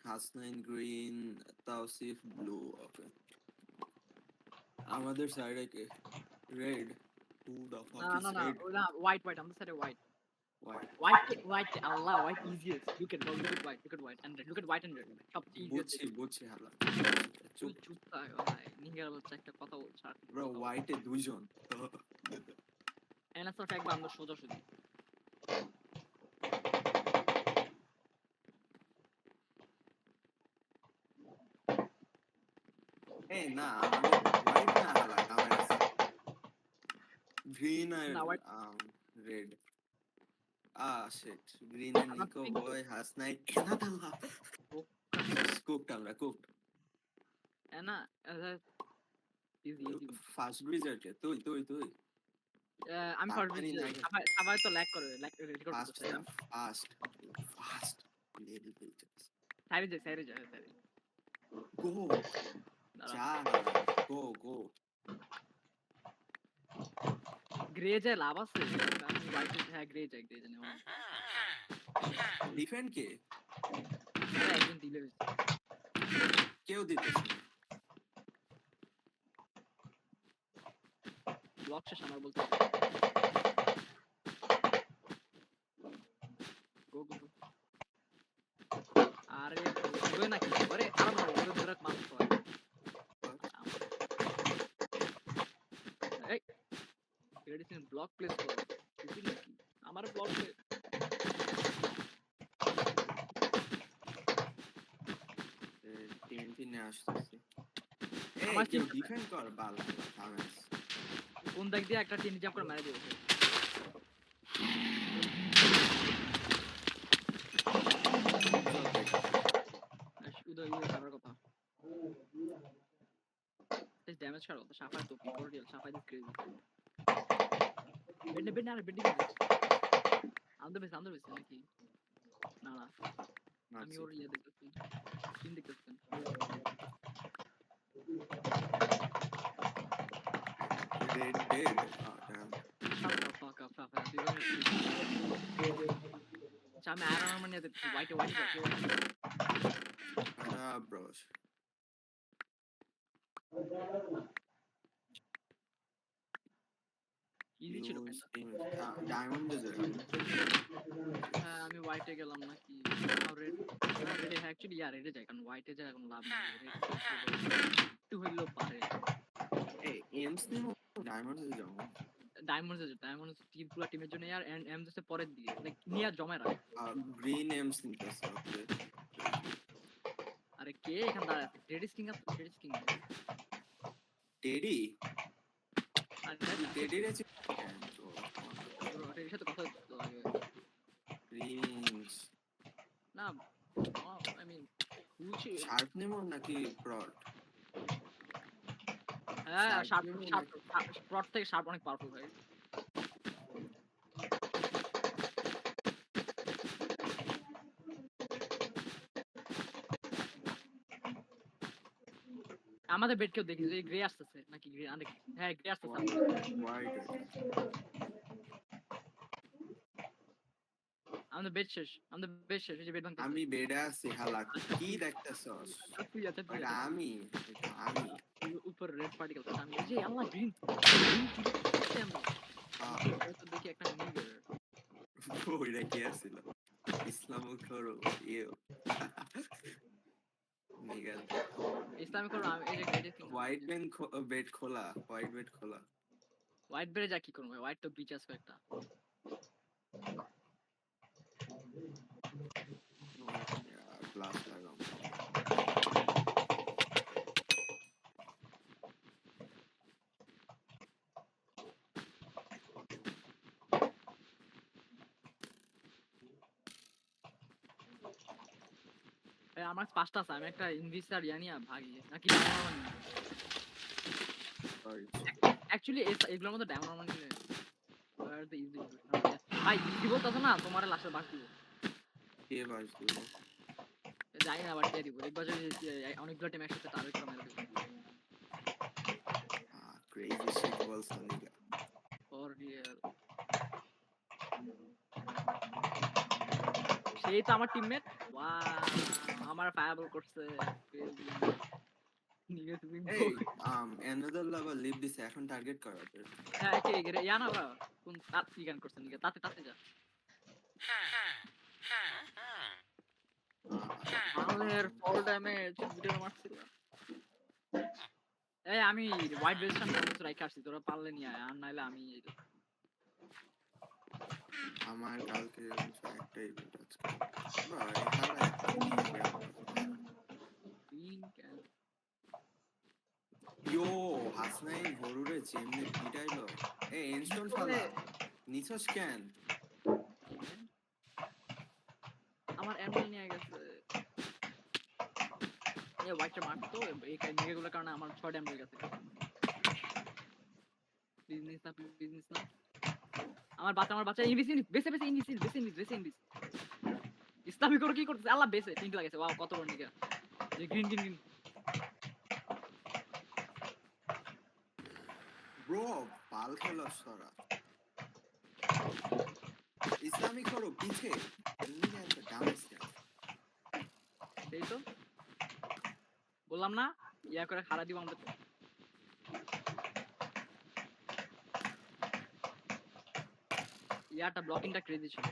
Hasnain green, Tawsif blue. Okay, আমাদের সাইডে কে? Red. Who the না ফাক ইজ না না রেড? ওটা হোয়াইট হোয়াইট আমাদের সাইডে হোয়াইট হোয়াইট। হোয়াইট আল্লাহ white easiest look at white and red look at white and red সবচেয়ে ইজিয়েস্ট বুঝছি দেখি বুঝছি হালা। তুই চুপ। চুপ থাক ভাই নিগার বাচ্চা একটা কথা বলছ আর কি ব্রো কথা বল হোয়াইটে দুইজন। এনএসএফ একবার আমরা সোজাসুজি এই না, আমাদের হোয়াইট না হালা, ডামাস। গ্রিন আর না হোয়াইট রেড। শিট। গ্রিন এর আমার নিকো পিঙ্ক বয়, হাসনাইন, এনাদাল্লাহ। কুকড আমরা, কুকড। না ইজি ইজি ফার্স্ট ব্রিজার কে? তুই তুই তুই আমি ফার্স্ট তাড়াতাড়ি বিচ নাকি? সবাই তো ল্যাগ করে রেকর্ড ফাস্ট করতেছে ফাস্ট ফাস্ট লেডি বিল্ডার্স। সাইরে যায় গো, দাঁড়া যা গো গো। গ্রে যায় লাভ আছে আমি হোয়াইট হ্যাঁ গ্রে যায় নেওয়া ডিফেন্ড কে? একজন দিলে হয়েছে কেউ দিতেছে না। ব্লক শেষ আমার বলতে গো গো গো আরে ওরে নাকি আরে আরাম না ওরে ধরে মারতে হয় এই এডিসিন ব্লক প্লেস করে বুঝলি নাকি আমার ব্লক টিএনটি নিয়ে আসতেছি। এই আমার কেউ চিন্তা ডিফেন্ড কর বাল থামেস। কোন দিক দিয়ে একটা টিম জাম্প করে মেরে দিয়েছে উদয় খাবার কথা ড্যামেজ করার কথা সাফাই তো পিকোরিয়াল সাফাই দিস ক্রেজি বেন্ড আরে বেন্ড আন্দার বেস নাকি না না আমি ওর ইয়ে দেখতেছি সিন দেখতেছি রেড ডেড। fuck up আমি আয়রন আর্মার নিয়ে দেখতেছি হোয়াইট ব্রোস। ইজি ছিল ডায়মন্ড হ্যাঁ আমি হোয়াইটে গেলাম নাকি রেড রেডে অ্যাকচুয়ালি রেডে যাই কারণ হোয়াইটে যায় এখন লাভ নেই একটু হইলেও পারে এই এমস নিমো ডায়মন্ড যাবো। ডায়মন্ডস টিম পুরো টিমের জন্য আর এমস এর পরের দিকে লাইক নিয়ে জমা রাখ গ্রিন এমস নিতেছে। ওকে, আরে কে এখানে দাঁড়ায় আছে টেডিস কিং টেডি। আর টেডি রে এর সাথে কথা হতো আগে গ্রিনস। না আই মিন খুলছি শার্প নিমো নাকি প্রড? হ্যাঁ শার্প নিমো নাকি? প্রট থেকে শার্প অনেক পাওয়ারফুল ভাই আমাদের বেড কেউ দেখি গ্রে আসতেছে নাকি গ্রে অনেক হ্যাঁ গ্রে আসতেছে হোয়াইট। আমাদের বেড শেষ এই যে বেড ভাঙতেছে আমি বেডে আছি হালা, কি দেখতেছস? তুই এটা আমি, এটা আমি। উপর রেড পার্টিকেল আমি যে আল্লাহ গ্রিন আমরা তো দেখি একটা নিগার ওইটা কি আসছিল? ইসলাম করো ইউ নিগাল। ইসলামিক করো আমি এই যে হোয়াইট বেড খোলা, হোয়াইট বেড খোলা। হোয়াইট বেড়ে যা কি করবো হোয়াইট তো বিচ আছে একটা গ্লাস লাগাম। আমার 5টা আছে আমি একটা ইনভিসার জানিয়া ভাগি নাকি অ্যাকচুয়ালি এগুলোর মধ্যে ডায়মন্ড নরমাল নিলে ভাই ইজি বলতেছ না তোমার লাস্টের বাস দিব কে বাস দিব? জানি না আবার কে দিব একবার যদি অনেকগুলো টিম একসাথে টার্গেট করে মেরে দেব ক্রেজি শিট বলছ নিগা। ফর রিয়েল সেই তো আমার টিমমেট ওয়াও আমার ফায়াবল করছে নিগে তুমি এই another level leave দিছে এখন টার্গেট করা ওদের। হ্যাঁ কে গরে ইয়ানা বা কোন তাত কি গান করছে নিগে তাতে তাতে যা মালের ফল ড্যামেজ ভিডিও মারছিল এই আমি হোয়াইট বেস্টন কিছু রাইখা আসছি তোরা পারলে নিয়ে আয় আর নাইলে আমি আমার কালকে হচ্ছে একটা ইভেন্ট আজকে ভাই হালা ইয়ো হাসনাইন হরুরে যেমনে পিটাইলো এ ইনস্টল ফালা নিছস কেন আমার এমএল নিয়ে গেছে এ হোয়াইটটা মারতো এই নিগেগুলোর কারণে আমার 6 ড্যামেজ হয়ে গেছে বিজনেস না আমার বাচ্চা ইনভিসিন বেসে ইসলামিক করে কি করতেছে আল্লাহ বেসে পিঙ্ক লাগেছে ওয়াও কত বড় নিগা যে গ্রিন গ্রিন গ্রিন ব্রো পাল খেলস তোরা ইসলামিক করো পিছে এমনি একটা ড্যামেজ দেয় এই তো বললাম না ইয়া করে খাড়া দিব আমাদের ইয়াটা ব্লকিংটা ক্রেজি ছিল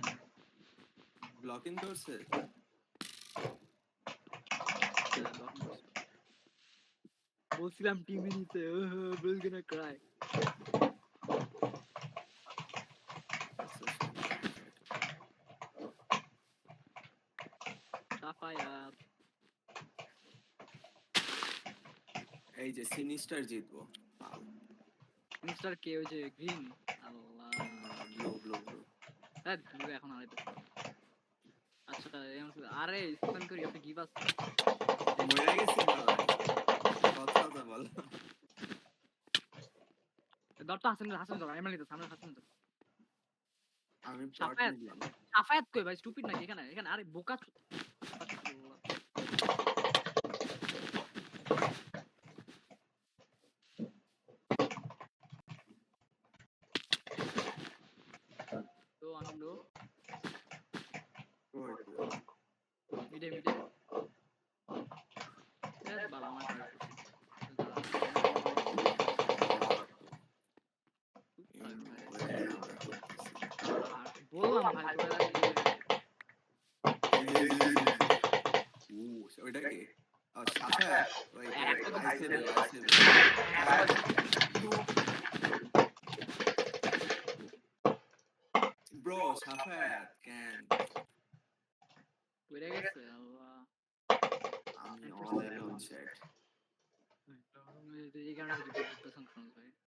ব্লকিং করছে বলছিলাম টিমে নিতে ব্রোজ গোনা ক্রাই সাফায়াত এই যে সিনিস্টার জিতবো মিস্টার কে ওই যে গ্রিন আল্লাহ ব্লু ব্লু ব্লু হ্যাঁ ব্লু এখন আইতে আচ্ছা আরে স্পেন করি আপনি গিভ আস মরে গেছি কথা বল দরটা হাসান ধর এমএলএ তো সামনে হাসান ধর আমি পট সাফায়াত নিলাম সাফায়াত কই ভাই স্টুপিড নাকি এখানে আরে বোকা তো আমি লো ওই মিডে বাবা আমার বললাম ভাই ওইটা কি সাথে ওই আইসেল ব্রো সাফাত ক্যান পড়ে গেছে আল্লাহ আমি অল অ্যালোন সেট এই কারণে যদি পছন্দ ভাই